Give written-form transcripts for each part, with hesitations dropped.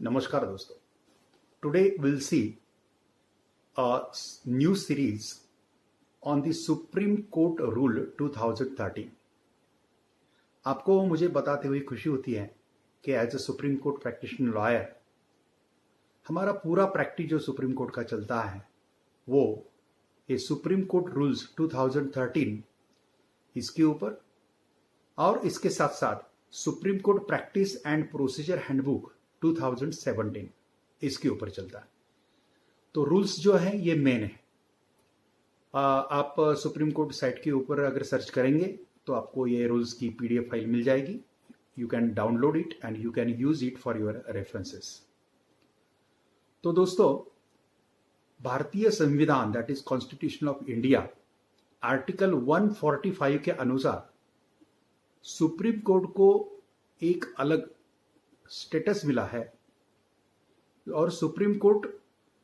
नमस्कार दोस्तों. Today we'll see a new series on the Supreme Court Rule 2013. आपको मुझे बताते हुए खुशी होती है कि as a supreme court practitioner lawyer हमारा पूरा प्रैक्टिस जो सुप्रीम कोर्ट का चलता है वो ये सुप्रीम कोर्ट रूल्स 2013 इसके ऊपर और इसके साथ साथ supreme court practice and procedure handbook 2017 इसके ऊपर चलता है. तो रूल्स जो है ये मेन है. आप सुप्रीम कोर्ट साइट के ऊपर अगर सर्च करेंगे तो आपको ये रूल्स की पीडीएफ फाइल मिल जाएगी. You can download it and you can use it for your references. तो दोस्तों, भारतीय संविधान that is constitution of India article 145 के अनुसार सुप्रीम कोर्ट को एक अलग स्टेटस मिला है और सुप्रीम कोर्ट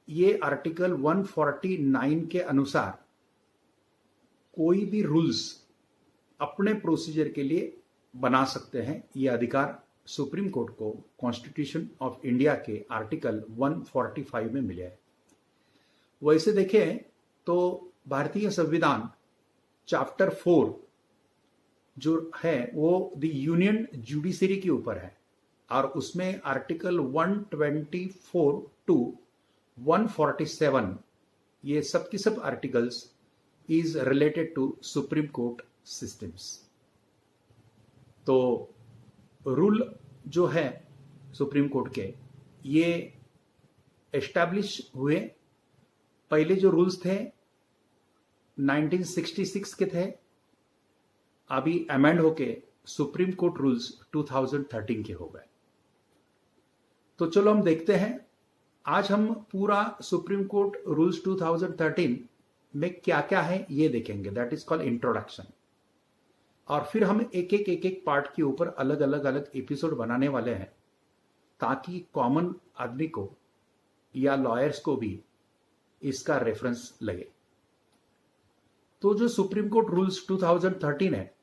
ये आर्टिकल 149 के अनुसार कोई भी रूल्स अपने प्रोसीजर के लिए बना सकते हैं. ये अधिकार सुप्रीम कोर्ट को कॉन्स्टिट्यूशन ऑफ इंडिया के आर्टिकल 145 में मिला है. वैसे देखें तो भारतीय संविधान चैप्टर 4 जो है वो द यूनियन जुडिशरी के ऊपर है और उसमें आर्टिकल 124 टू 147 ये सब की सब articles is related to supreme court systems. तो रूल जो है सुप्रीम कोर्ट के ये एस्टैब्लिश हुए. पहले जो रूल्स थे 1966 के थे, अभी अमेंड होके सुप्रीम कोर्ट रूल्स 2013 के हो गए. तो चलो हम देखते हैं. आज हम पूरा सुप्रीम कोर्ट रूल्स 2013 में क्या क्या है ये देखेंगे. That is called introduction. और फिर हम एक एक पार्ट के ऊपर अलग अलग एपिसोड बनाने वाले हैं ताकि कॉमन आदमी को या लॉयर्स को भी इसका रेफरेंस लगे. तो जो सुप्रीम कोर्ट रूल्स 2013 है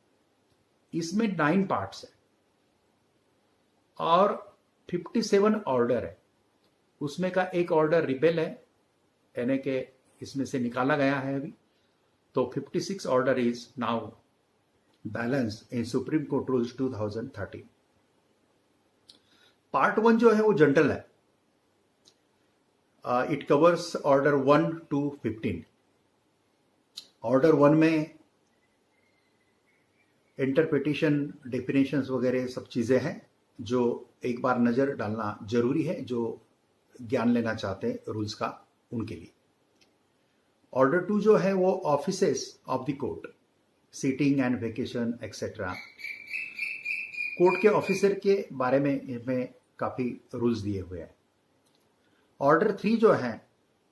इसमें 9 पार्ट्स है और 57 ऑर्डर है. उसमें का एक ऑर्डर रिबेल है यानी कि इसमें से निकाला गया है अभी. तो 56 order is now balance in supreme court rules 2013. Part 1 जो है वो जनरल है. It covers order 1 to 15. Order 1 में इंटरप्रिटेशन, डेफिनेशंस वगैरह सब चीजें हैं जो एक बार नजर डालना जरूरी है जो ज्ञान लेना चाहते हैं रूल्स का उनके लिए. ऑर्डर 2 जो है वो offices of the court, sitting and vacation etcetera, court के ऑफिसर के बारे में इनमें काफी रूल्स दिए हुए हैं. ऑर्डर 3 जो है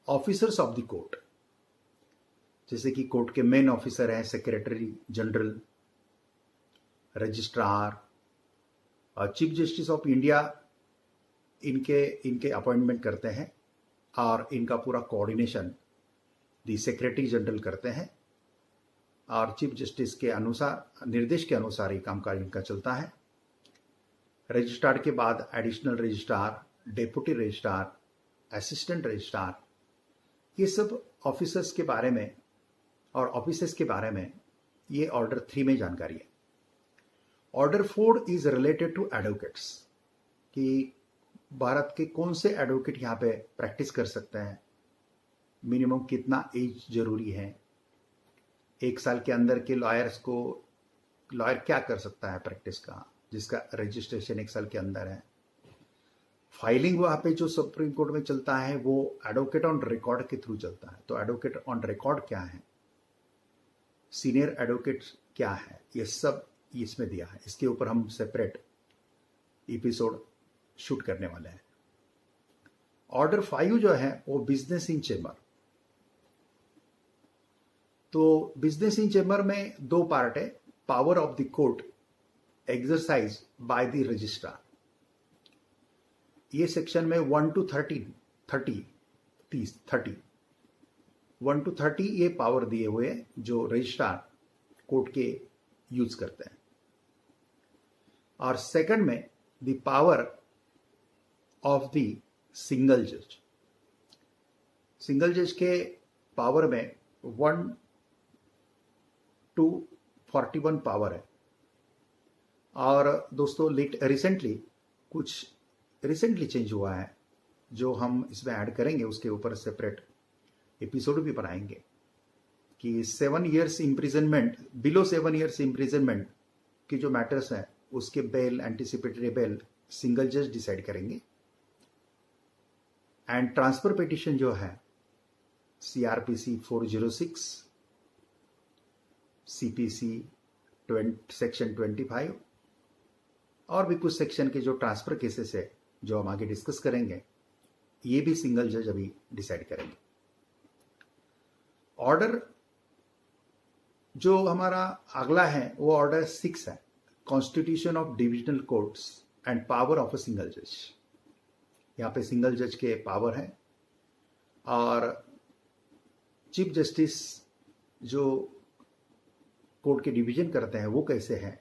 ऑफिसर्स ऑफ द कोर्ट, जैसे कि कोर्ट के मेन ऑफिसर हैं secretary general, registrar, chief justice of India इनके अपॉइंटमेंट करते हैं और इनका पूरा कोऑर्डिनेशन दी सेक्रेटरी जनरल करते हैं और चीफ जस्टिस के अनुसार, निर्देश के अनुसार ही कामकाज इनका चलता है. रजिस्ट्रार के बाद additional registrar, deputy registrar, assistant registrar, ये सब ऑफिसर्स के बारे में और ऑफिसर्स के बारे में ये ऑर्डर 3 में जानकारी है. Order 4 is related to advocates कि भारत के कौन से एडवोकेट यहाँ पे प्रैक्टिस कर सकते हैं, मिनिमम कितना एज जरूरी है, 1 साल के अंदर के लॉयर्स को लॉयर क्या कर सकता है प्रैक्टिस का जिसका रजिस्ट्रेशन 1 साल के अंदर है. फाइलिंग वहां पे जो सुप्रीम कोर्ट में चलता है वो एडवोकेट ऑन रिकॉर्ड के थ्रू चलता है. तो एडवोकेट ऑन रिकॉर्ड क्या है, सीनियर एडवोकेट क्या है, ये सब इसमें दिया है. इसके ऊपर हम सेपरेट एपिसोड शूट करने वाले हैं. ऑर्डर 5 जो है वो बिजनेस इन चेंबर. तो बिजनेस इन चेंबर में 2 पार्ट है. Power of the court exercise by the registrar. ये सेक्शन में 1 to 30 1 to 30 ये पावर दिए हुए हैं जो रजिस्ट्रार कोर्ट के यूज करते हैं. और सेकंड में the power of the single जज। सिंगल जज के पावर में 1/41 पावर है। और दोस्तों रिसेंटली चेंज हुआ है, जो हम इसमें ऐड करेंगे, उसके ऊपर सेपरेट एपिसोड भी बनाएंगे कि 7 years imprisonment, below 7 years imprisonment के जो मैटर्स हैं उसके बेल, एंटिसिपेटरी बेल सिंगल जज डिसाइड करेंगे। एंड ट्रांसफर पिटिशन जो है CRPC 406, CPC सेक्शन 25 और भी कुछ सेक्शन के जो ट्रांसफर केसेस है जो हम आगे डिस्कस करेंगे, ये भी सिंगल जज अभी डिसाइड करेंगे। ऑर्डर जो हमारा अगला है वो ऑर्डर 6 है, constitution of divisional courts and power of a single जज। यहाँ पे सिंगल जज के पावर है और चीफ जस्टिस जो कोर्ट के डिवीजन करते हैं वो कैसे हैं,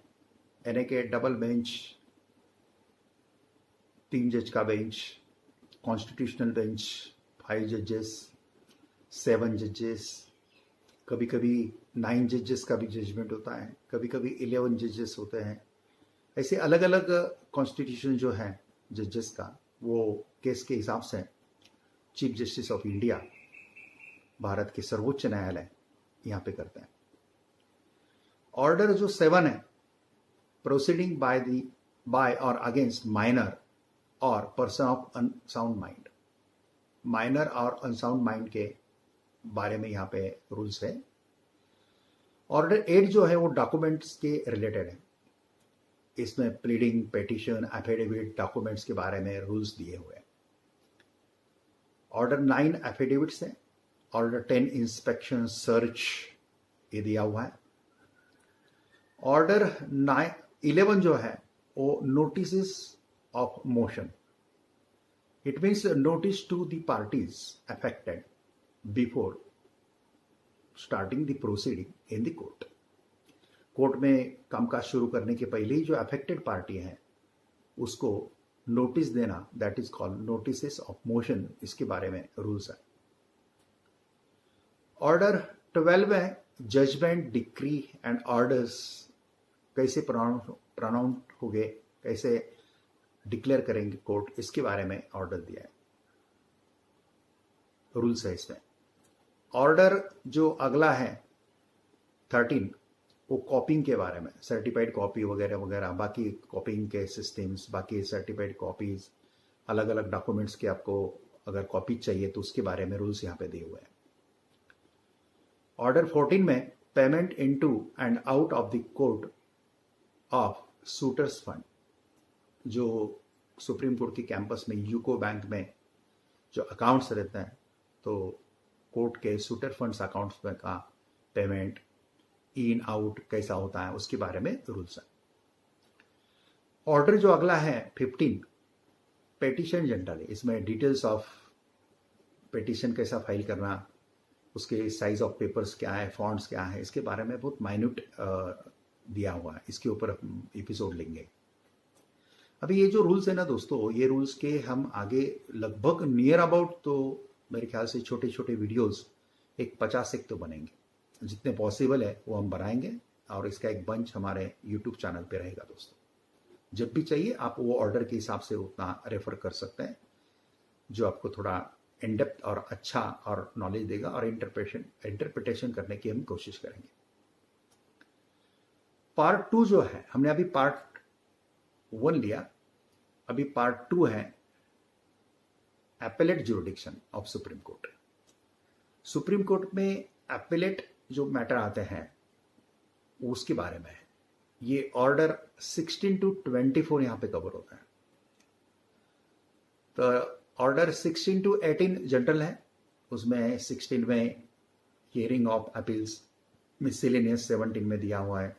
यानी कि डबल बेंच, 3 जज का बेंच, कॉन्स्टिट्यूशनल बेंच, 5 जजेस, 7 जजेस, कभी कभी 9 जजेस का भी जजमेंट होता है, कभी कभी 11 जजेस होते हैं। ऐसे अलग अलग कॉन्स्टिट्यूशन जो है जजेस का, वो केस के हिसाब से chief justice of India, Bharat के सर्वोच्च न्यायालय, यहाँ पे करते हैं। ऑर्डर जो 7 है, प्रोसीडिंग बाय और अगेंस्ट माइनर और person of unsound mind. Minor और अनसाउंड माइंड के बारे में यहाँ पे रूल्स है। ऑर्डर 8 जो है वो डॉक्यूमेंट्स के रिलेटेड है। इसमें प्लीडिंग, पेटिशन, एफिडेविट, डॉक्यूमेंट्स के बारे में रूल्स दिए हुए हैं। ऑर्डर 9 एफिडेविट्स है। ऑर्डर 10 इंस्पेक्शन, सर्च, ये दिया हुआ है। ऑर्डर 11 जो है वो notice of motion. It means notice to the parties affected before starting the proceeding in the court. Court में कामकाज शुरू करने के पहले ही जो अफेक्टेड पार्टी है उसको नोटिस देना, that is called notice of motion. इसके बारे में रूल्स है। ऑर्डर 12 है, जजमेंट, डिक्री एंड ऑर्डर्स कैसे प्रोनाउंस हो गए, कैसे डिक्लेयर करेंगे कोर्ट, इसके बारे में ऑर्डर दिया है, रूल्स है इसमें। ऑर्डर जो अगला है 13, वो कॉपिंग के बारे में, सर्टिफाइड कॉपी वगैरह वगैरह, बाकी कॉपिंग के सिस्टम्स, बाकी सर्टिफाइड कॉपीज, अलग अलग डॉक्यूमेंट्स के आपको अगर कॉपी चाहिए तो उसके बारे में रूल्स यहाँ पे दिए हुए हैं। ऑर्डर 14 में payment into and out of the court of suitors fund. जो सुप्रीम कोर्ट के कैंपस में यूको बैंक में जो अकाउंट्स रहते हैं, तो कोर्ट के सूटर फंड्स अकाउंट्स में का पेमेंट इन आउट कैसा होता है उसके बारे में रूल्स है। ऑर्डर जो अगला है 15, पेटिशन जनरल। इसमें डिटेल्स ऑफ पेटिशन कैसा फाइल करना, उसके साइज ऑफ पेपर्स क्या है, फॉन्ट्स क्या है, इसके बारे में बहुत माइन्यूट दिया हुआ है। इसके ऊपर एपिसोड लेंगे। अभी ये जो रूल्स है ना दोस्तों, ये रूल्स के हम आगे लगभग नियर अबाउट, तो मेरे ख्याल से छोटे छोटे वीडियोस एक 50 एक तो बनेंगे, जितने पॉसिबल है वो हम बनाएंगे। और इसका एक बंच हमारे यूट्यूब चैनल पे रहेगा दोस्तों। जब भी चाहिए आप वो ऑर्डर के हिसाब से उतना रेफर कर सकते हैं, जो आपको थोड़ा इन डेप्थ और अच्छा और नॉलेज देगा, और इंटरप्रिटेशन करने की हम कोशिश करेंगे। पार्ट 2 जो है, हमने अभी पार्ट 1 लिया, अभी पार्ट 2 है appellate jurisdiction of supreme court. Supreme court में एपेलेट जो मैटर आते हैं उसके बारे में है। ये ऑर्डर 16 to 24 यहां पे कवर होता है। तो ऑर्डर 16 to 18 जनरल है, उसमें 16 में हियरिंग ऑफ अपील्स, मिसलेनियस 17 में दिया हुआ है।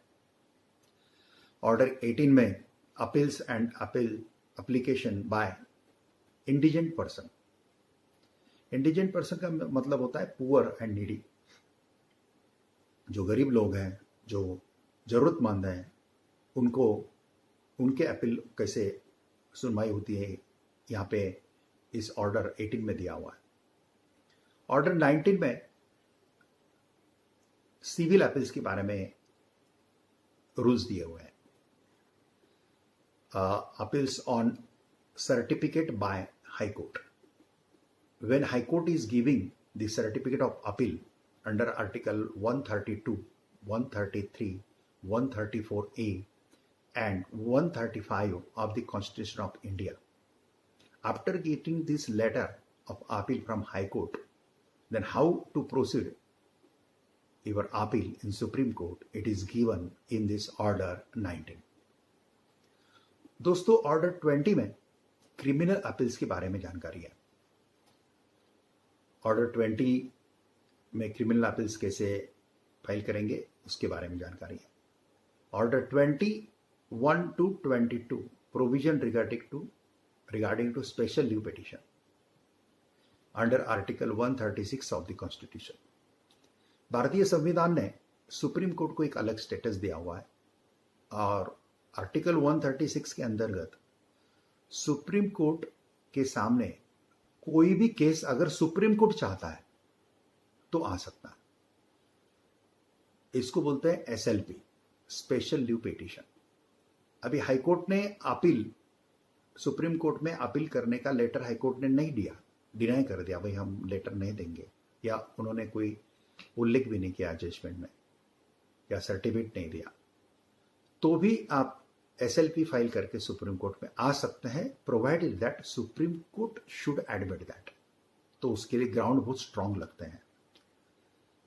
ऑर्डर 18 में appeals and appeal application by indigent person. Indigent person का मतलब होता है पुअर एंड नीडी, जो गरीब लोग हैं, जो जरूरतमंद हैं, उनको उनके अपील कैसे सुनवाई होती है, यहाँ पे इस ऑर्डर 18 में दिया हुआ है। ऑर्डर 19 में सिविल अपील्स के बारे में रूल्स दिए हुए हैं। Appeals on certificate by High Court. When High Court is giving the certificate of appeal under Article 132, 133, 134A and 135 of the Constitution of India, after getting this letter of appeal from High Court, then how to proceed your appeal in Supreme Court, it is given in this Order 19. दोस्तों, order 20 में criminal appeals के बारे में जानकारी है। Order 20 में criminal appeals कैसे file करेंगे उसके बारे में जानकारी है। Order 21 to 22 provision regarding to special leave petition under article 136 of the constitution. भारतीय संविधान ने सुप्रीम कोर्ट को एक अलग स्टेटस दिया हुआ है और आर्टिकल 136 के अंतर्गत सुप्रीम कोर्ट के सामने कोई भी केस अगर सुप्रीम कोर्ट चाहता है तो आ सकता है। इसको बोलते हैं SLP, स्पेशल लीव पिटीशन। अभी हाईकोर्ट ने अपील, सुप्रीम कोर्ट में अपील करने का लेटर हाईकोर्ट ने नहीं दिया, डिनाई कर दिया, भाई हम लेटर नहीं देंगे, या उन्होंने कोई उल्लेख भी नहीं किया जजमेंट में या सर्टिफिकेट नहीं दिया, तो भी आप SLP फाइल करके सुप्रीम कोर्ट में आ सकते हैं, provided that Supreme Court should admit that. तो उसके लिए ग्राउंड बहुत स्ट्रांग लगते हैं।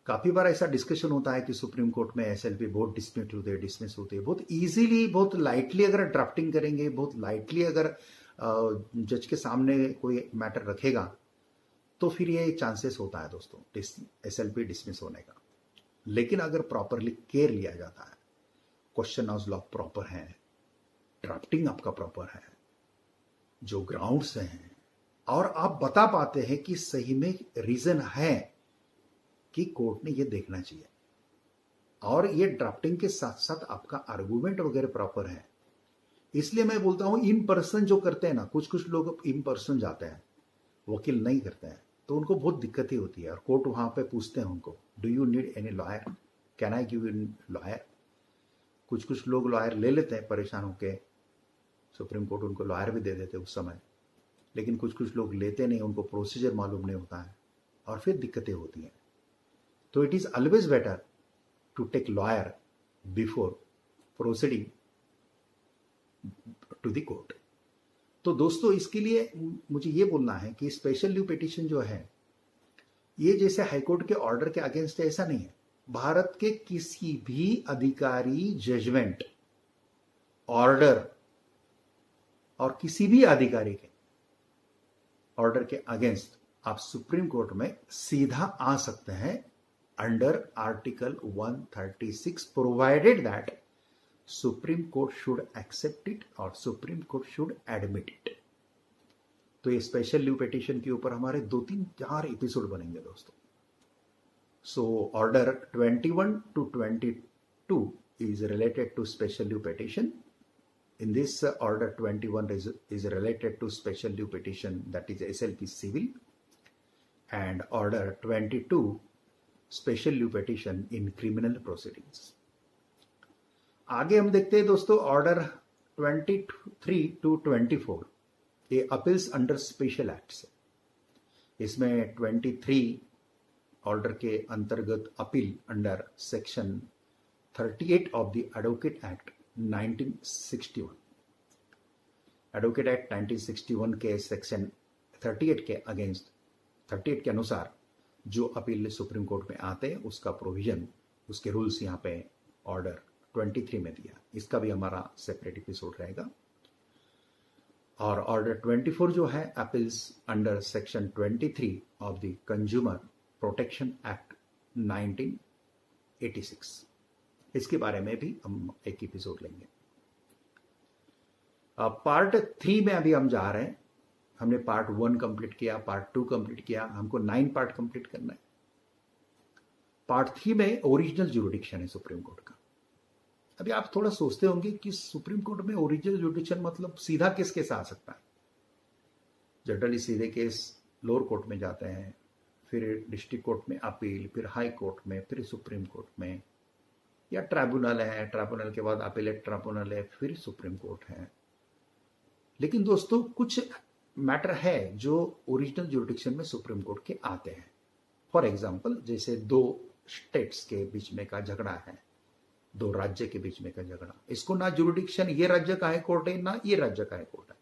काफी बार ऐसा डिस्कशन होता है कि सुप्रीम कोर्ट में SLP बहुत डिसमिस होते हैं, बहुत इजीली, बहुत लाइटली अगर ड्राफ्टिंग करेंगे, बहुत लाइटली अगर जज के सामने कोई मैटर रखेगा तो फिर ये चांसेस होता है दोस्तों SLP डिसमिस होने का। लेकिन अगर प्रॉपरली केयर लिया जाता है, क्वेश्चन ऑफ लॉ प्रॉपर है, ड्राफ्टिंग आपका प्रॉपर है, जो ग्राउंड्स हैं, और आप बता पाते हैं कि सही में रीजन है कि कोर्ट ने ये देखना चाहिए, और ये ड्राफ्टिंग के साथ साथ आपका आर्गुमेंट वगैरह प्रॉपर है। इसलिए मैं बोलता हूं इन पर्सन जो करते हैं ना, कुछ लोग इन पर्सन जाते हैं, वकील नहीं करते हैं, तो उनको बहुत दिक्कतें होती है और कोर्ट वहां पे पूछते हैं उनको, do you need any lawyer, can I give you lawyer. कुछ लोग लॉयर ले लेते हैं परेशान होके, सुप्रीम कोर्ट उनको लॉयर भी दे देते उस समय, लेकिन कुछ लोग लेते नहीं, उनको प्रोसीजर मालूम नहीं होता है और फिर दिक्कतें होती हैं। तो it is always better to take lawyer before proceeding to the court. तो दोस्तों, इसके लिए मुझे ये बोलना है कि स्पेशल लीव पिटीशन जो है, ये जैसे हाईकोर्ट के ऑर्डर के अगेंस्ट ऐसा नहीं है। भारत के किसी भी अधिकारी, जजमेंट, ऑर्डर और किसी भी अधिकारी के ऑर्डर के अगेंस्ट आप सुप्रीम कोर्ट में सीधा आ सकते हैं under article 136, provided that Supreme Court should accept it और Supreme Court should admit it. तो ये स्पेशल लीव पिटीशन के ऊपर हमारे 2-3-4 एपिसोड बनेंगे दोस्तों। So order 21 to 22 is related to special leave petition. In this order 21 is related to special leave petition, that is SLP civil, and order 22 special leave petition in criminal proceedings. आगे हम देखते हैं दोस्तों order 23 to 24, ये appeals under special acts है। इसमें 23 order के अंतर्गत appeal under section 38 of the advocate act 1961। Advocate act 1961 के सेक्शन 38 के अगेंस्ट, 38 के अनुसार जो अपील सुप्रीम कोर्ट में आते हैं उसका प्रोविजन, उसके रूल्स यहाँ पे ऑर्डर 23 में दिया। इसका भी हमारा सेपरेट एपिसोड रहेगा। और ऑर्डर 24 जो है appeals under section 23 of the consumer protection act 1986, इसके बारे में भी हम एक एपिसोड लेंगे। पार्ट 3 में अभी हम जा रहे हैं। हमने पार्ट 1 कंप्लीट किया, पार्ट 2 कंप्लीट किया, हमको 9 पार्ट कंप्लीट करना है। पार्ट 3 में ओरिजिनल ज्यूरिडिक्शन है सुप्रीम कोर्ट का। अभी आप थोड़ा सोचते होंगे कि सुप्रीम कोर्ट में ओरिजिनल ज्यूरिडिक्शन मतलब सीधा किस केस आ सकता है। जनरली सीधे केस लोअर कोर्ट में जाते हैं, फिर डिस्ट्रिक्ट कोर्ट में अपील, फिर हाई कोर्ट में, फिर सुप्रीम कोर्ट में, या ट्राइब्यूनल है, ट्राइब्यूनल के बाद अपीलेट ट्राइब्यूनल है, फिर सुप्रीम कोर्ट है। लेकिन दोस्तों कुछ मैटर है जो ओरिजिनल ज्यूरिडिक्शन में सुप्रीम कोर्ट के आते हैं। फॉर एग्जाम्पल, जैसे दो स्टेट्स के बीच में का झगड़ा है, दो राज्य के बीच में का झगड़ा, इसको ना ज्यूरिडिक्शन ये राज्य का हाई कोर्ट है ना ये राज्य का हाई कोर्ट है,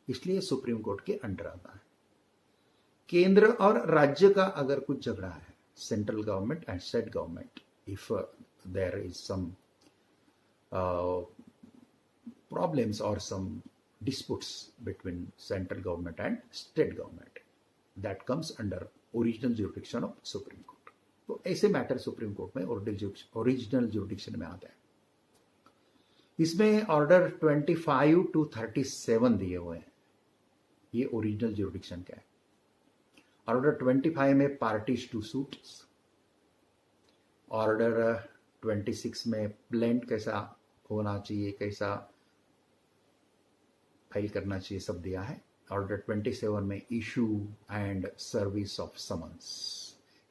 इसलिए सुप्रीम कोर्ट के अंडर आता है। केंद्र और राज्य का अगर कुछ झगड़ा है, central government and state government, if there is some problems or some disputes between central government and state government, that comes under original jurisdiction of Supreme Court. तो ऐसे मैटर सुप्रीम कोर्ट में ओरिजिनल ज्यूरिडिक्शन में आते हैं। इसमें order 25 to 37 दिए हुए हैं, ये ओरिजिनल ज्यूरिडिक्शन का है। ऑर्डर 25 में पार्टीज टू सूट्स, ऑर्डर 26 में प्लेंट कैसा होना चाहिए, कैसा फाइल करना चाहिए, सब दिया है। ऑर्डर 27 में issue and service of summons,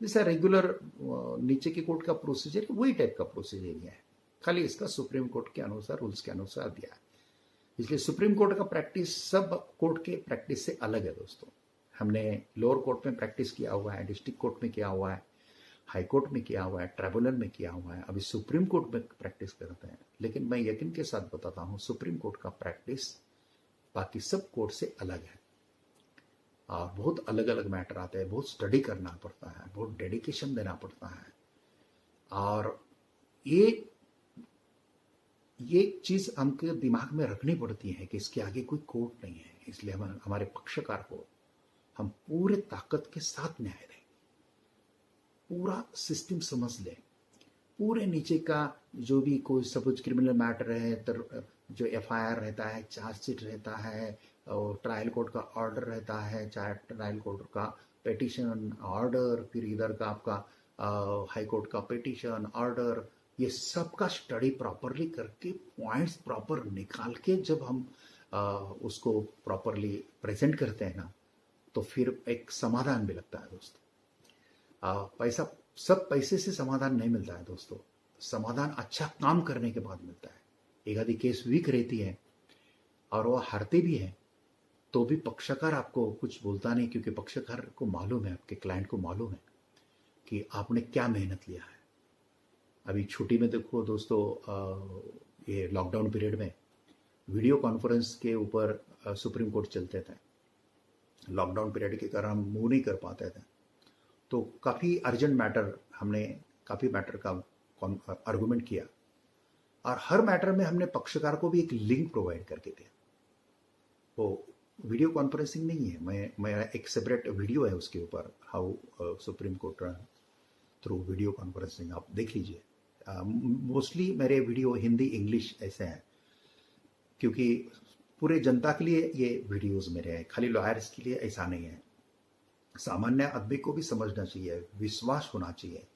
जैसा रेगुलर नीचे के कोर्ट का प्रोसीजर वही टाइप का प्रोसीजर ही है, खाली इसका सुप्रीम कोर्ट के अनुसार, रूल्स के अनुसार दिया है। इसलिए सुप्रीम कोर्ट का प्रैक्टिस सब कोर्ट के प्रैक्टिस से अलग है दोस्तों। हमने लोअर कोर्ट में प्रैक्टिस किया हुआ है, डिस्ट्रिक्ट कोर्ट में किया हुआ है, हाई कोर्ट में किया हुआ है, ट्राइब्यूनल में किया हुआ है, अभी सुप्रीम कोर्ट में प्रैक्टिस करते हैं। लेकिन मैं यकीन के साथ बताता हूँ, सुप्रीम कोर्ट का प्रैक्टिस बाकी सब कोर्ट से अलग है और बहुत अलग अलग मैटर आते हैं, बहुत स्टडी करना पड़ता है, बहुत डेडिकेशन देना पड़ता है। और ये चीज हमके दिमाग में रखनी पड़ती है कि इसके आगे कोई कोर्ट नहीं है, इसलिए हमारे पक्षकार को हम पूरे ताकत के साथ न्याय दें, पूरा सिस्टम समझ लें, पूरे नीचे का जो भी कोई सपोज क्रिमिनल मैटर है, तो जो एफआईआर रहता है, चार्जशीट रहता है, और ट्रायल कोर्ट का ऑर्डर रहता है, चाहे ट्रायल कोर्ट का पिटीशन ऑर्डर, फिर इधर का आपका हाई कोर्ट का पिटीशन ऑर्डर, ये सब का स्टडी प्रॉपरली करके पॉइंट्स प्रॉपर निकाल के जब हम उसको प्रॉपरली प्रेजेंट करते हैं ना, तो फिर एक समाधान भी लगता है दोस्तों। पैसा सब पैसे से समाधान नहीं मिलता है दोस्तों, समाधान अच्छा काम करने के बाद मिलता है। एक आधी केस वीक रहती है और वो हारते भी है, तो भी पक्षकार आपको कुछ बोलता नहीं, क्योंकि पक्षकार को मालूम है, आपके क्लाइंट को मालूम है कि आपने क्या मेहनत लिया है। अभी छुट्टी में देखो दोस्तों, ये लॉकडाउन पीरियड में वीडियो कॉन्फ्रेंस के ऊपर सुप्रीम कोर्ट चलते थे। लॉकडाउन पीरियड के कारण हम मूव नहीं कर पाते थे, तो काफ़ी अर्जेंट मैटर हमने काफ़ी मैटर का आर्गूमेंट किया, और हर मैटर में हमने पक्षकार को भी एक लिंक प्रोवाइड करके दिया। वो वीडियो कॉन्फ्रेंसिंग नहीं है, मेरा एक सेपरेट वीडियो है उसके ऊपर, how supreme court run through video conferencing, आप देख लीजिए। मोस्टली मेरे वीडियो हिंदी इंग्लिश ऐसे हैं, क्योंकि पूरे जनता के लिए ये वीडियोस मेरे हैं, खाली लॉयर्स के लिए ऐसा नहीं है। सामान्य आदमी को भी समझना चाहिए, विश्वास होना चाहिए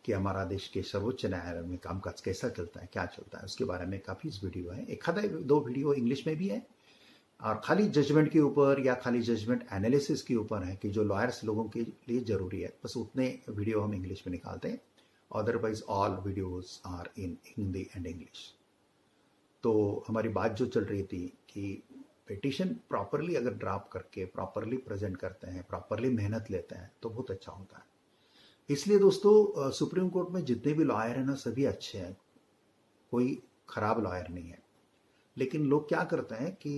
कि हमारा देश के सर्वोच्च न्यायालय में कामकाज कैसा चलता है, क्या चलता है, उसके बारे में काफ़ी वीडियो है। एक आधा दो वीडियो इंग्लिश में भी है, और खाली जजमेंट के ऊपर या खाली जजमेंट एनालिसिस के ऊपर है कि जो लॉयर्स लोगों के लिए ज़रूरी है, बस उतने वीडियो हम इंग्लिश में निकालते हैं। Otherwise all videos are in Hindi and English. तो हमारी बात जो चल रही थी कि पिटीशन प्रॉपरली अगर ड्राफ्ट करके प्रॉपरली प्रेजेंट करते हैं, प्रॉपरली मेहनत लेते हैं, तो बहुत अच्छा होता है। इसलिए दोस्तों, सुप्रीम कोर्ट में जितने भी लॉयर हैं ना, सभी अच्छे हैं, कोई खराब लॉयर नहीं है। लेकिन लोग क्या करते हैं कि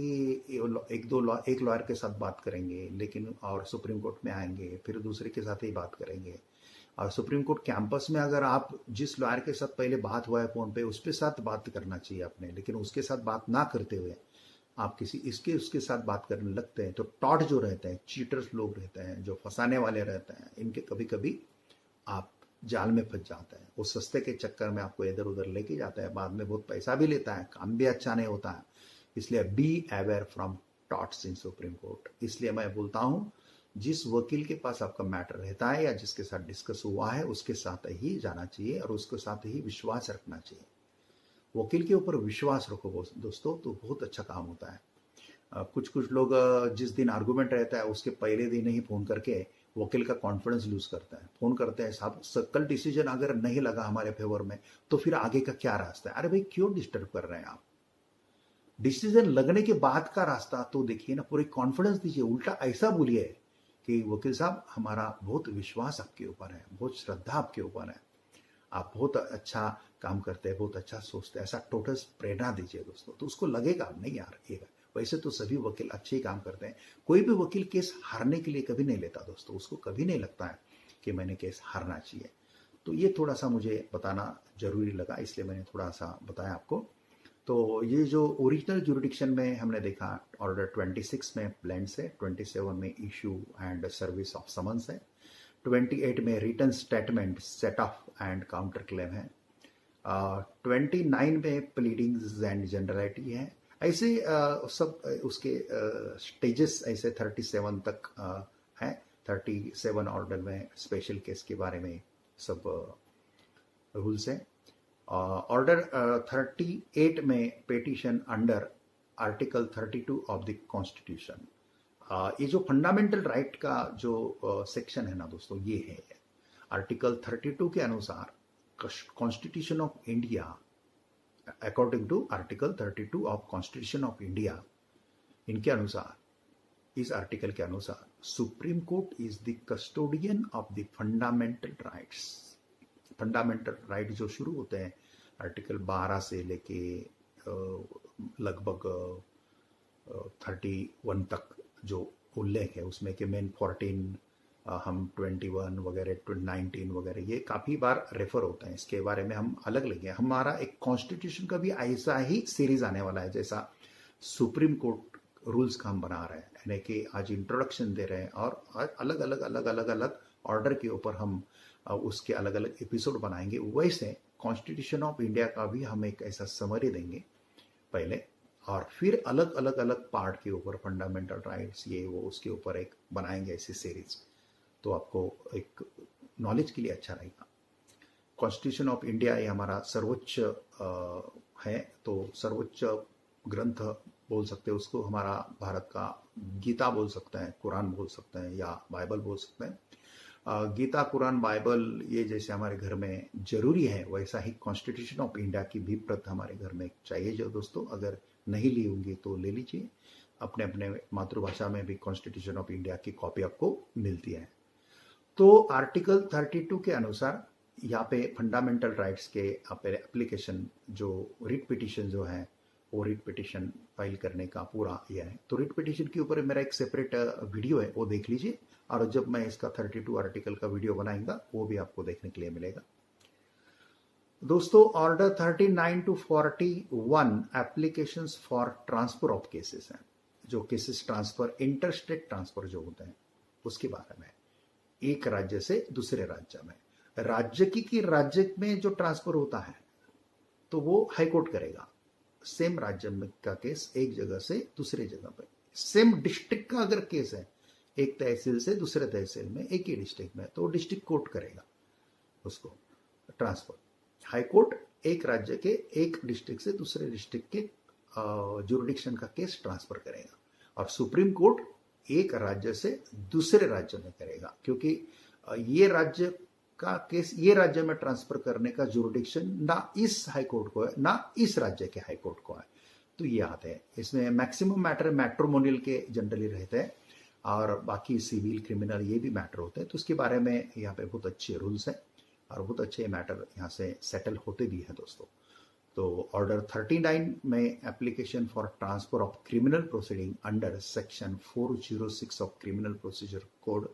एक लॉयर के साथ बात करेंगे, लेकिन और सुप्रीम कोर्ट में आएंगे, फिर दूसरे के साथ ही बात करेंगे। और सुप्रीम कोर्ट कैंपस में अगर आप जिस लॉयर के साथ पहले बात हुआ है फोन पे, उसके साथ बात करना चाहिए आपने, लेकिन उसके साथ बात ना करते हुए आप किसी उसके साथ बात करने लगते हैं, तो टॉट जो रहते हैं, चीटर्स लोग रहते हैं, जो फंसाने वाले रहते हैं, इनके कभी कभी आप जाल में फंस जाते हैं। वो सस्ते के चक्कर में आपको इधर उधर लेके जाता है, बाद में बहुत पैसा भी लेता है, काम भी अच्छा नहीं होता है। इसलिए be aware from touts in supreme court. इसलिए मैं बोलता हूँ, जिस वकील के पास आपका मैटर रहता है या जिसके साथ डिस्कस हुआ है, उसके साथ ही जाना चाहिए और उसके साथ ही विश्वास रखना चाहिए। वकील के ऊपर विश्वास रखो दोस्तों, तो बहुत अच्छा काम होता है। कुछ कुछ लोग जिस दिन आर्गुमेंट रहता है उसके पहले दिन ही फोन करके वकील का कॉन्फिडेंस लूज करता है, फोन करते हैं साहब कल डिसीजन अगर नहीं लगा हमारे फेवर में तो फिर आगे का क्या रास्ता है। अरे भाई क्यों डिस्टर्ब कर रहे हैं आप? डिसीजन लगने के बाद का रास्ता तो देखिए ना, पूरी कॉन्फिडेंस दीजिए, उल्टा ऐसा बोलिए कि वकील साहब हमारा बहुत विश्वास आपके ऊपर है, बहुत श्रद्धा आपके ऊपर है, आप बहुत अच्छा काम करते हैं, बहुत अच्छा सोचते हैं, ऐसा टोटल प्रेरणा दीजिए दोस्तों। तो उसको लगेगा नहीं यार ये, वैसे तो सभी वकील अच्छे ही काम करते हैं, कोई भी वकील केस हारने के लिए कभी नहीं लेता दोस्तों, उसको कभी नहीं लगता है कि मैंने केस हारना चाहिए। तो ये थोड़ा सा मुझे बताना जरूरी लगा, इसलिए मैंने थोड़ा सा बताया आपको। तो ये जो ओरिजिनल जुरिडिक्शन में हमने देखा ऑर्डर 26 में प्लेंट्स है, 27 में issue and service of summons है, 28 में return statement set of and counter claim है, 29 में प्लीडिंग्स एंड जनरलिटी है। ऐसे सब उसके स्टेजेस ऐसे 37 तक है। 37 ऑर्डर में स्पेशल केस के बारे में सब रूल्स हैं। ऑर्डर 38 में petition under article 32 of the constitution. ये जो फंडामेंटल राइट का जो सेक्शन है ना दोस्तों, ये है आर्टिकल 32 के अनुसार constitution of India, according to article 32 of constitution of India, इनके अनुसार, इस आर्टिकल के अनुसार supreme court is the custodian of the fundamental rights. Fundamental right जो शुरू होते हैं आर्टिकल 12 से लेके लगभग 31 तक जो उल्लेख है उसमें कि मेन 14 हम 21 वगैरह 19 वगैरह ये काफ़ी बार रेफर होता है, इसके बारे में हम अलग लगे। हमारा एक कॉन्स्टिट्यूशन का भी ऐसा ही सीरीज आने वाला है जैसा सुप्रीम कोर्ट रूल्स का हम बना रहे हैं, यानी कि आज इंट्रोडक्शन दे रहे हैं और अलग अलग अलग अलग अलग ऑर्डर के ऊपर हम उसके अलग अलग एपिसोड बनाएंगे। वैसे कॉन्स्टिट्यूशन ऑफ इंडिया का भी हम एक ऐसा समरी देंगे पहले, और फिर अलग अलग अलग पार्ट के ऊपर फंडामेंटल राइट्स ये वो उसके ऊपर एक बनाएंगे ऐसी सीरीज, तो आपको एक नॉलेज के लिए अच्छा रहेगा। कॉन्स्टिट्यूशन ऑफ इंडिया ये हमारा सर्वोच्च है, तो सर्वोच्च ग्रंथ बोल सकते हैं उसको, हमारा भारत का गीता बोल सकते हैं, कुरान बोल सकते हैं या बाइबल बोल सकते हैं। गीता, कुरान, बाइबल ये जैसे हमारे घर में जरूरी है, वैसा ही कॉन्स्टिट्यूशन ऑफ इंडिया की भी प्रत हमारे घर में चाहिए जो दोस्तों। अगर नहीं ली होंगी तो ले लीजिए, अपने अपने मातृभाषा में भी कॉन्स्टिट्यूशन ऑफ इंडिया की कॉपी आपको मिलती है। तो आर्टिकल 32 के अनुसार यहाँ पे फंडामेंटल राइट्स के एप्लीकेशन जो रिट पिटिशन जो है वो रिट पिटिशन फाइल करने का पूरा यह है। तो रिट पिटिशन के ऊपर मेरा एक सेपरेट वीडियो है, वो देख लीजिए, और जब मैं इसका 32 आर्टिकल का वीडियो बनाएगा वो भी आपको देखने के लिए मिलेगा। दोस्तों order 39 to 41 applications for transfer of cases हैं, जो केसेस ट्रांसफर इंटरस्टेट ट्रांसफर जो होते हैं उसके बारे में, एक राज्य से दूसरे राज्य में, राज्य की राज्य में जो ट्रांसफर होता है तो वो हाईकोर्ट करेगा। सेम राज्य में का केस एक जगह से दूसरे जगह पे, सेम डिस्ट्रिक्ट का अगर केस है एक तहसील से दूसरे तहसील में एक ही डिस्ट्रिक्ट में, तो डिस्ट्रिक्ट कोर्ट करेगा उसको ट्रांसफर। हाई कोर्ट एक राज्य के एक डिस्ट्रिक्ट से दूसरे डिस्ट्रिक्ट के जुरिडिक्शन का केस ट्रांसफर करेगा, और सुप्रीम कोर्ट एक राज्य से दूसरे राज्य में करेगा, क्योंकि ये राज्य का केस ये राज्य में ट्रांसफर करने का जुरिडिक्शन ना इस हाई कोर्ट को है ना इस राज्य के हाई कोर्ट को है। तो ये आते हैं इसमें मैक्सिमम मैटर मैट्रोमोनियल के जनरली रहते हैं, और बाकी सिविल क्रिमिनल ये भी मैटर होते हैं। तो उसके बारे में यहाँ पे बहुत अच्छे रूल्स हैं और बहुत अच्छे मैटर यहाँ से सेटल होते भी हैं दोस्तों। तो ऑर्डर 39 में application for transfer of criminal proceeding under section 406 of criminal procedure code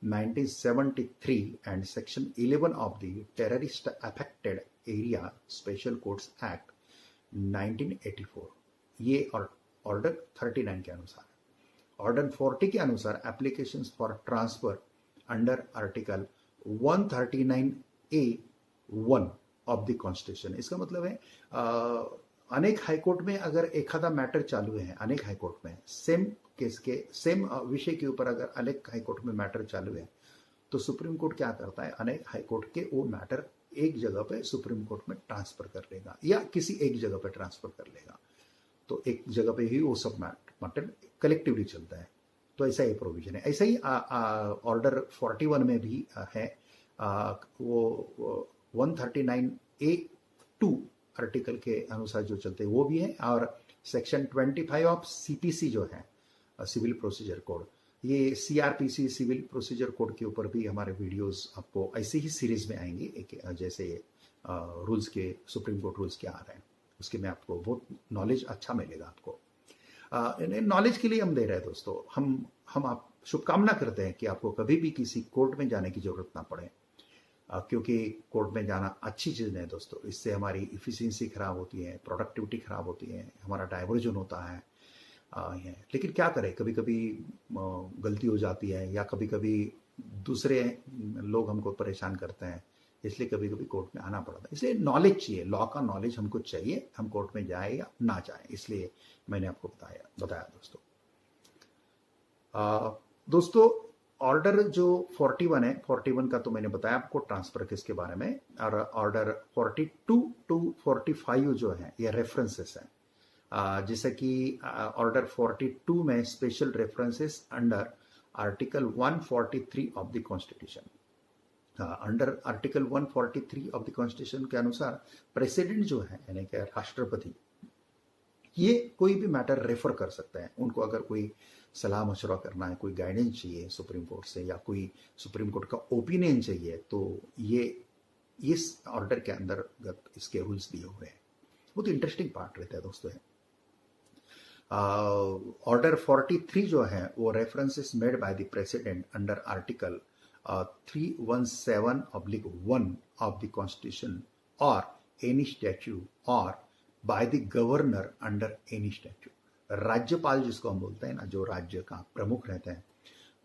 1973 and section 11 of the terrorist affected area special courts act 1984, ये ऑर्डर 39 के अनुसार। ऑर्डर 40 के अनुसार applications for transfer under article 139A(1) of the constitution. इसका मतलब है अनेक high court में अगर एखादा मैटर चालू है, अनेक हाईकोर्ट में सेम केस के सेम विषय के ऊपर अगर अनेक हाईकोर्ट में मैटर चालू है, तो सुप्रीम कोर्ट क्या करता है, अनेक हाईकोर्ट के वो मैटर एक जगह पे सुप्रीम कोर्ट में ट्रांसफर कर लेगा या किसी एक जगह पे ट्रांसफर कर लेगा। तो एक जगह पे ही वो सब मैटर कलेक्टिवली चलता है। तो ऐसा ही प्रोविजन है। ऐसा ही ऑर्डर 41 में भी है। वो 139A(2) आर्टिकल के अनुसार जो चलते हैं वो भी है। और सेक्शन 25 ऑफ CPC जो है, सिविल प्रोसीजर कोड, ये CRPC सिविल प्रोसीजर कोड के ऊपर भी हमारे वीडियोस आपको ऐसे ही सीरीज में आएंगे। एक जैसे रूल्स के, सुप्रीम कोर्ट रूल्स क्या आ रहे हैं उसके में आपको बहुत नॉलेज अच्छा मिलेगा। आपको नॉलेज के लिए हम दे रहे हैं दोस्तों। हम आप शुभकामना करते हैं कि आपको कभी भी किसी कोर्ट में जाने की जरूरत ना पड़े, क्योंकि कोर्ट में जाना अच्छी चीज़ नहीं है दोस्तों। इससे हमारी इफिशिएंसी खराब होती है, प्रोडक्टिविटी खराब होती है, हमारा डाइवर्जन होता है। लेकिन क्या करें, कभी कभी गलती हो जाती है, या कभी कभी दूसरे लोग हमको परेशान करते हैं, इसलिए कभी कभी कोर्ट में आना पड़ता है। इसलिए नॉलेज चाहिए, लॉ का नॉलेज हमको चाहिए, हम कोर्ट में जाए या ना जाए, इसलिए मैंने आपको बताया दोस्तों। दोस्तों ऑर्डर जो 41 है, 41 का तो मैंने बताया आपको ट्रांसफर केस के बारे में। और ऑर्डर 42 to 45 जो है ये रेफरेंसेस है। जैसे कि ऑर्डर 42 में special references under article 143 of the constitution. Under article 143 of the constitution के अनुसार प्रेसिडेंट जो है, यानी कि राष्ट्रपति, ये कोई भी मैटर रेफर कर सकते हैं। उनको अगर कोई सलाह मशवरा करना है, कोई गाइडेंस चाहिए सुप्रीम कोर्ट से, या कोई सुप्रीम कोर्ट का ओपिनियन चाहिए, तो ये इस ऑर्डर के अंतर्गत इसके रूल्स दिए हुए हैं। बहुत इंटरेस्टिंग पार्ट रहता है दोस्तों। ऑर्डर 43 जो है वो references made by the president under article 317(1) of the Constitution or any statute or by the governor under any statute। राज्यपाल जिसको हम बोलते हैं ना, जो राज्य का प्रमुख रहते हैं,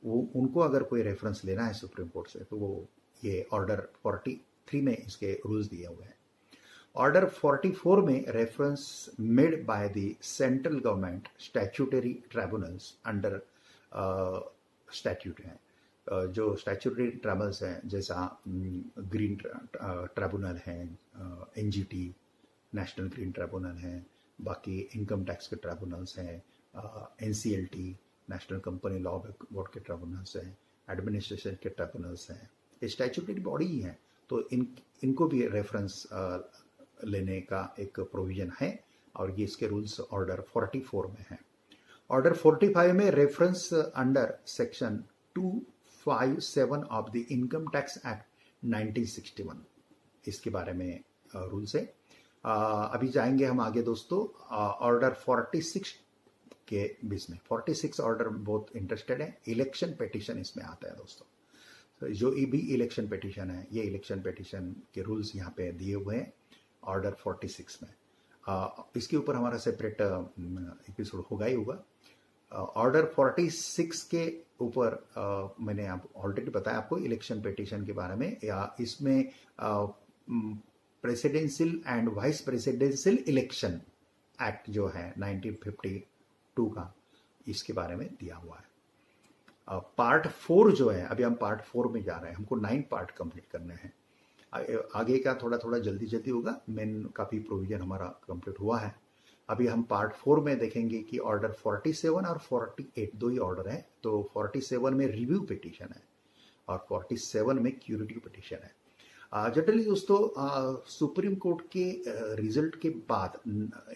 वो उनको अगर कोई रेफरेंस लेना है सुप्रीम कोर्ट से, तो वो ये ऑर्डर 43 में इसके रूल्स दिए हुए हैं। ऑर्डर 44 में reference made by the central government statutory tribunals under statute हैं। जो स्टैट्यूटरी ट्राइब्यूनल्स हैं, जैसा ग्रीन ट्राइब्यूनल है, NGT नेशनल ग्रीन ट्राइब्यूनल है, बाकी इनकम टैक्स के ट्राइब्यूनल्स हैं, NCLT national company law board के ट्राइब्यूनल्स हैं, एडमिनिस्ट्रेशन के ट्राइब्यूनल्स हैं। ये स्टैट्यूटरी बॉडी ही है, तो इनको भी रेफरेंस लेने का एक प्रोविजन है, और ये इसके रूल्स ऑर्डर 44 में है। ऑर्डर 45 में reference under section 257 of the income tax act 1961, इसके बारे में रूल्स है। अभी जाएंगे हम आगे दोस्तों ऑर्डर 46 के बीच में। 46 ऑर्डर बहुत इंटरेस्टेड है। इलेक्शन पिटीशन इसमें आता है दोस्तों। तो जो भी इलेक्शन पिटीशन है, ये इलेक्शन पिटीशन के रूल्स यहाँ पे दिए हुए हैं ऑर्डर 46 में। इसके ऊपर हमारा सेपरेट एपिसोड होगा ही होगा। ऑर्डर 46 के ऊपर मैंने आप ऑलरेडी बताया आपको इलेक्शन पिटीशन के बारे में, या इसमें presidential and vice presidential election act जो है 1952 का, इसके बारे में दिया हुआ है। पार्ट 4 जो है, अभी हम पार्ट 4 में जा रहे हैं, हमको 9 पार्ट कंप्लीट करने हैं। आगे का थोड़ा थोड़ा जल्दी होगा, मेन काफ़ी प्रोविजन हमारा कंप्लीट हुआ है। अभी हम पार्ट 4 में देखेंगे कि ऑर्डर 47 और 48 दो ही ऑर्डर है। तो 47 में रिव्यू पिटीशन है और 47 में क्यूरेटिव पिटीशन है। जनरली दोस्तों सुप्रीम कोर्ट के रिजल्ट के बाद,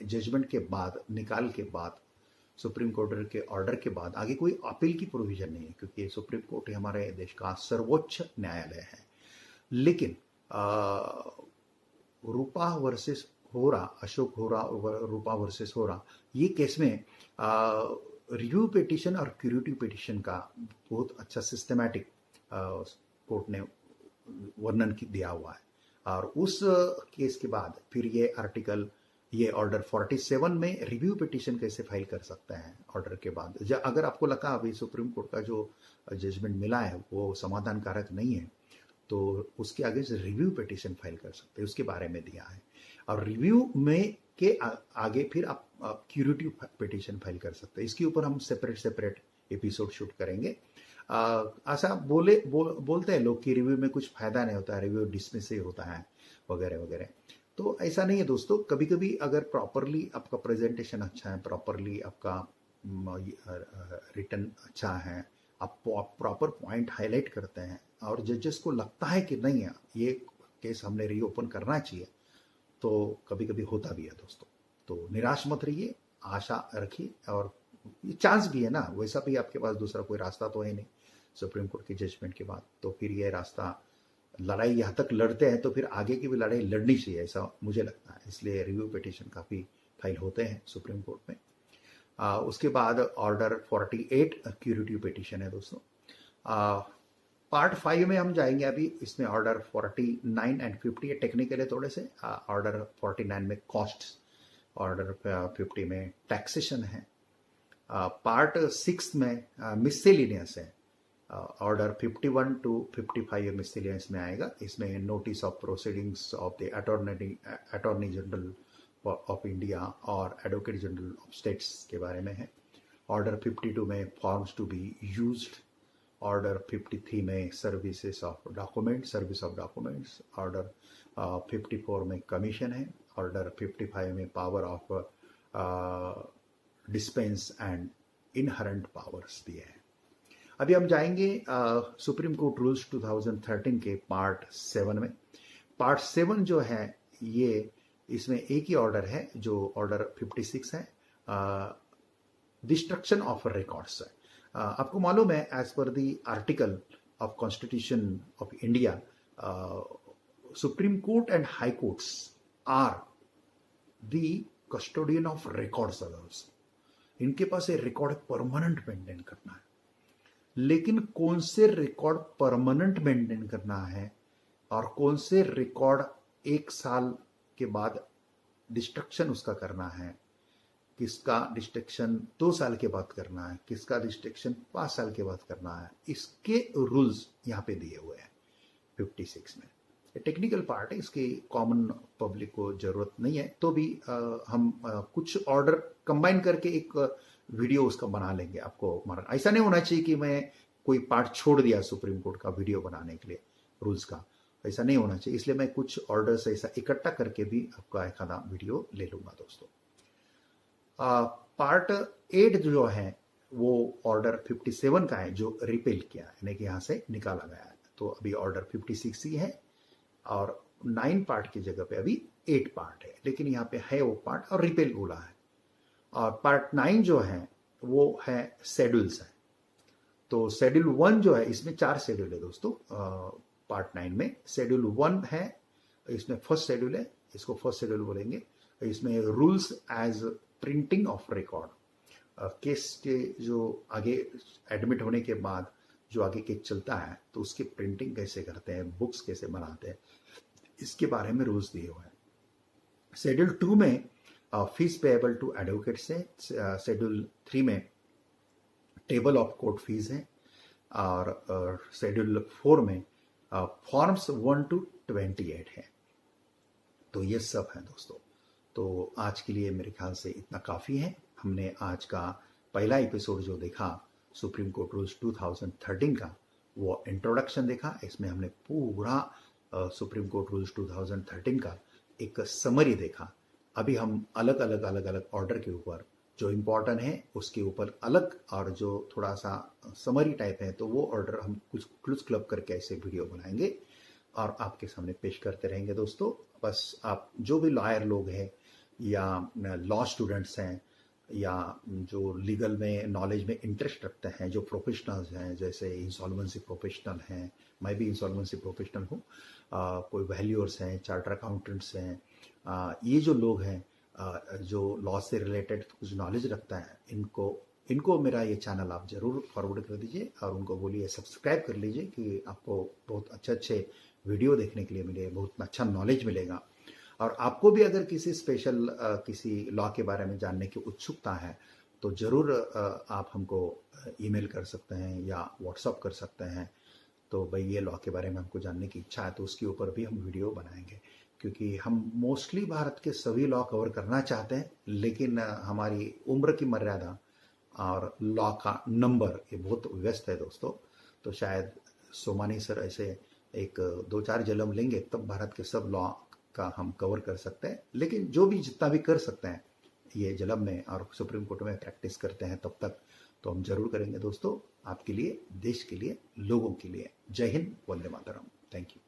जजमेंट के बाद, निकाल के बाद, सुप्रीम कोर्ट के ऑर्डर के बाद आगे कोई अपील की प्रोविजन नहीं है, क्योंकि सुप्रीम कोर्ट हमारे देश का सर्वोच्च न्यायालय है। लेकिन रूपा वर्सेस होरा, अशोक होरा रूपा वर्सेस होरा, ये केस में रिव्यू पिटीशन और क्यूरेटिव पिटीशन का बहुत अच्छा सिस्टमैटिक कोर्ट ने वर्णन दिया हुआ है। और उस केस के बाद फिर ये ऑर्डर 47 में रिव्यू पिटीशन कैसे फाइल कर सकते हैं ऑर्डर के बाद। अगर आपको लगा अभी सुप्रीम कोर्ट का जो जजमेंट मिला है वो समाधान कारक नहीं है, तो उसके आगे से रिव्यू पिटीशन फाइल कर सकते हैं, उसके बारे में दिया है। और रिव्यू में के आगे फिर आप क्यूरेटिव पिटीशन फाइल कर सकते हैं। इसके ऊपर हम सेपरेट एपिसोड शूट करेंगे। ऐसा बोलते हैं लोग कि रिव्यू में कुछ फायदा नहीं होता है, रिव्यू डिसमिस ही होता है वगैरह वगैरह। तो ऐसा नहीं है दोस्तों, कभी कभी अगर प्रॉपरली आपका प्रेजेंटेशन अच्छा है, प्रॉपरली आपका रिटर्न अच्छा है, आप प्रॉपर पॉइंट हाईलाइट करते हैं और जजेस को लगता है कि नहीं है ये केस हमने रीओपन करना चाहिए, तो कभी कभी होता भी है दोस्तों। तो निराश मत रहिए, आशा रखिए, और ये चांस भी है ना, वैसा भी आपके पास दूसरा कोई रास्ता तो है नहीं सुप्रीम कोर्ट के जजमेंट के बाद। तो फिर ये रास्ता, लड़ाई यहाँ तक लड़ते हैं तो फिर आगे की भी लड़ाई लड़नी चाहिए, ऐसा मुझे लगता है। इसलिए रिव्यू पिटिशन काफ़ी फाइल होते हैं सुप्रीम कोर्ट में। उसके बाद ऑर्डर 48 क्यूरेटिव पिटिशन है दोस्तों। पार्ट 5 में हम जाएंगे अभी। इसमें ऑर्डर 49 एंड 50 है, टेक्निकल है थोड़े से। ऑर्डर 49 में कॉस्ट, ऑर्डर 50 में टैक्सेशन है। पार्ट 6 में मिससेलिनियस है, ऑर्डर 51 टू 55 मिससेलिनियस में आएगा। इसमें notice of proceedings of the attorney general of India और एडवोकेट जनरल ऑफ स्टेट्स के बारे में है। ऑर्डर 52 में forms to be used. Order 53 में सर्विस ऑफ डॉक्यूमेंट्स। ऑर्डर 54 में कमीशन है। ऑर्डर 55 में power of dispense and inherent powers दिए हैं। अभी हम जाएंगे सुप्रीम कोर्ट रूल्स 2013 के पार्ट 7 में। पार्ट 7 जो है ये, इसमें एक ही ऑर्डर है जो ऑर्डर 56 है, डिस्ट्रक्शन ऑफ रिकॉर्ड्स है। आपको मालूम है, as per the article of constitution of India, supreme court and high courts are the custodian of records. इनके पास ये रिकॉर्ड परमानेंट मेंटेन करना है, लेकिन कौन से रिकॉर्ड परमानेंट मेंटेन करना है और कौन से रिकॉर्ड 1 साल के बाद डिस्ट्रक्शन उसका करना है, किसका डिस्ट्रक्शन 2 साल के बाद करना है, किसका डिस्ट्रक्शन 5 साल के बाद करना है, इसके रूल्स यहाँ पे दिए हुए हैं 56 में। टेक्निकल पार्ट है, इसकी कॉमन पब्लिक को जरूरत नहीं है, तो भी हम कुछ ऑर्डर कंबाइन करके एक वीडियो उसका बना लेंगे। आपको ऐसा नहीं होना चाहिए कि मैं कोई पार्ट छोड़ दिया सुप्रीम कोर्ट का वीडियो बनाने के लिए रूल्स का, ऐसा नहीं होना चाहिए। इसलिए मैं कुछ ऑर्डर्स ऐसा इकट्ठा करके भी आपका एक आधा वीडियो ले लूंगा दोस्तों। पार्ट 8 जो है वो ऑर्डर 57 का है, जो रिपेल किया यानी कि यहाँ से निकाला गया है। तो अभी ऑर्डर 56 ही है और 9 पार्ट की जगह पे अभी 8 पार्ट है, लेकिन यहाँ पे है वो पार्ट और रिपेल बोला है। और पार्ट 9 जो है वो है शेड्यूल्स है। तो शेड्यूल 1 जो है, इसमें 4 शेड्यूल है दोस्तों। पार्ट 9 में शेड्यूल 1 है, इसमें फर्स्ट शेड्यूल है, इसको फर्स्ट शेड्यूल बोलेंगे। इसमें rules as printing of record, case के जो आगे एडमिट होने के बाद जो आगे केस चलता है तो उसकी प्रिंटिंग कैसे करते हैं, बुक्स कैसे बनाते हैं, इसके बारे में रूल्स दिए हुए हैं। शेड्यूल 2 में फीस पेएबल टू एडवोकेट से। शेड्यूल 3 में टेबल ऑफ कोर्ट फीस है। और शेड्यूल 4 में फॉर्म्स 1 to 28 है। तो ये सब है दोस्तों। तो आज के लिए मेरे ख्याल से इतना काफ़ी है। हमने आज का पहला एपिसोड जो देखा सुप्रीम कोर्ट रूल्स 2013 का, वो इंट्रोडक्शन देखा। इसमें हमने पूरा सुप्रीम कोर्ट रूल्स 2013 का एक समरी देखा। अभी हम अलग अलग ऑर्डर के ऊपर जो इम्पोर्टेंट है उसके ऊपर अलग, और जो थोड़ा सा समरी टाइप है तो वो ऑर्डर हम कुछ क्लूज क्लब करके ऐसे वीडियो बनाएंगे और आपके सामने पेश करते रहेंगे दोस्तों। बस आप जो भी लॉयर लोग हैं या लॉ स्टूडेंट्स हैं या जो लीगल में नॉलेज में इंटरेस्ट रखते हैं, जो प्रोफेशनल्स हैं, जैसे इंसॉल्वेंसी प्रोफेशनल हैं, मैं भी इंसॉल्वेंसी प्रोफेशनल हूँ, कोई वैल्यूअर्स हैं, चार्टर अकाउंटेंट्स हैं, ये जो लोग हैं जो लॉ से रिलेटेड कुछ नॉलेज रखता है, इनको मेरा ये चैनल आप जरूर फॉरवर्ड कर दीजिए और उनको बोलिए सब्सक्राइब कर लीजिए कि आपको बहुत अच्छे वीडियो देखने के लिए मिले, बहुत अच्छा नॉलेज मिलेगा। और आपको भी अगर किसी स्पेशल किसी लॉ के बारे में जानने की उत्सुकता है तो ज़रूर आप हमको ईमेल कर सकते हैं या व्हाट्सअप कर सकते हैं। तो भाई ये लॉ के बारे में हमको जानने की इच्छा है तो उसके ऊपर भी हम वीडियो बनाएंगे, क्योंकि हम मोस्टली भारत के सभी लॉ कवर करना चाहते हैं, लेकिन हमारी उम्र की मर्यादा और लॉ का नंबर ये बहुत व्यस्त है दोस्तों। तो शायद सोमानी सर ऐसे एक 2-4 जन्म लेंगे तब भारत के सब लॉ का हम कवर कर सकते हैं, लेकिन जो भी जितना भी कर सकते हैं ये जलब में और सुप्रीम कोर्ट में प्रैक्टिस करते हैं तब तक तो हम जरूर करेंगे दोस्तों, आपके लिए, देश के लिए, लोगों के लिए। जय हिंद, वंदे मातरम। Thank you.